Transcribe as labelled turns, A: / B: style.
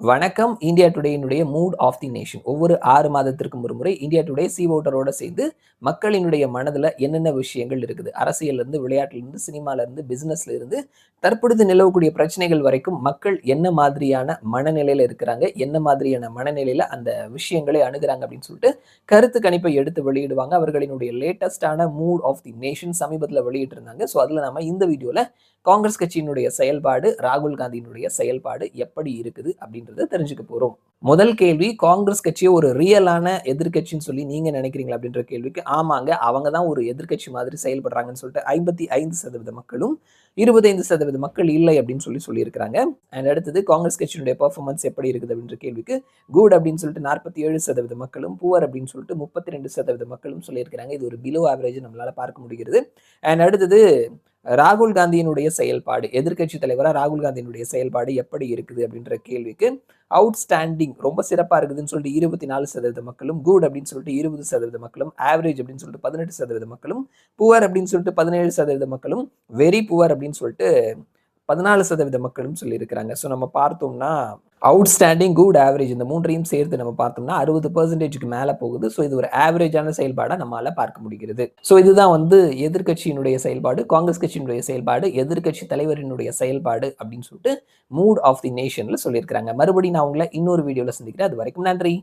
A: வணக்கம். இந்தியா டுடேயினுடைய mood of the nation. ஒவ்வொரு 6 மாதத்திற்கும் ஒரு முறை இந்தியா டுடே சி வோட்டரோட சேர்ந்து மக்களினுடைய மனதில என்னென்ன விஷயங்கள் இருக்குது. அரசியல்லேருந்து, விளையாட்டிலிருந்து, சினிமாலேருந்து, பிசினஸ்ல இருந்து தற்பொழுது நிலவக்கூடிய பிரச்சனைகள் வரைக்கும் மக்கள் என்ன மாதிரியான மனநிலையில இருக்கிறாங்க, என்ன மாதிரியான மனநிலையில அந்த விஷயங்களை அணுகுறாங்க அப்படின்னு சொல்லிட்டு கருத்து கணிப்பை எடுத்து வெளியிடுவாங்க. அவர்களினுடைய லேட்டஸ்ட்டான மூட் ஆஃப் தி நேஷன் சமீபத்தில வெளியிட்டிருந்தாங்க. ஸோ அதில நம்ம இந்த வீடியோல காங்கிரஸ் கட்சியினுடைய செயல்பாடு, ராகுல் காந்தியினுடைய செயல்பாடு எப்படி இருக்குது அப்படின்றத தெரிஞ்சுக்க போறோம். முதல் கேள்வி, காங்கிரஸ் கட்சிய ஒரு ரியலான எதிர்க்கட்சின்னு சொல்லி நீங்க நினைக்கிறீங்களா அப்படின்ற கேள்விக்கு, ஆமாங்க. அவங்க தான் ஒரு எதிர்க்கட்சி மாதிரி செயல்படுறாங்கன்னு சொல்லிட்டு 55% மக்களும், 25% மக்கள் இல்லை அப்படின்னு சொல்லியிருக்கிறாங்க. அண்ட் அடுத்தது காங்கிரஸ் கட்சியினுடைய பெர்ஃபார்மன்ஸ் எப்படி இருக்குது அப்படின்ற கேள்விக்கு, குட் அப்படின்னு சொல்லிட்டு 47% மக்களும், புவர் அப்படின்னு சொல்லிட்டு 32% மக்களும் சொல்லியிருக்கிறாங்க. இது ஒரு பிலோ ஆவரேஜ் நம்மளால பார்க்க முடிகிறது. அண்ட் அடுத்தது ராகுல் காந்தியினுடைய செயல்பாடு, எதிர்க்கட்சி தலைவரா ராகுல் காந்தியினுடைய செயல்பாடு எப்படி இருக்குது அப்படின்ற கேள்விக்கு, அவுட்ஸ்டாண்டிங் ரொம்ப சிறப்பா இருக்குதுன்னு சொல்லிட்டு 24% மக்களும், குட் அப்படின்னு சொல்லிட்டு 20% மக்களும், ஆவரேஜ் அப்படின்னு சொல்லிட்டு 18% மக்களும், புவர் அப்படின்னு சொல்லிட்டு 17% மக்களும், வெரி புவர் அப்படின்னு சொல்லிட்டு 14% மக்களும் சொல்லியிருக்கிறாங்க. ஸோ நம்ம பார்த்தோம்னா அவுட்ஸ்டாண்டிங், குட், ஆவரேஜ் இந்த மூன்றையும் சேர்த்து நம்ம பார்த்தோம்னா 60%க்கு மேல போகுது. ஸோ இது ஒரு ஆவரேஜான செயல்பாடா நம்மால பார்க்க முடிகிறது. ஸோ இதுதான் எதிர்க்கட்சியினுடைய செயல்பாடு, காங்கிரஸ் கட்சியினுடைய செயல்பாடு, எதிர்க்கட்சி தலைவரினுடைய செயல்பாடு அப்படின்னு சொல்லிட்டு மூட் ஆஃப் தி நேஷன்ல சொல்லியிருக்கிறாங்க. மறுபடியும் நான் உங்களை இன்னொரு வீடியோல சந்திக்கிறேன். அது வரைக்கும் நன்றி.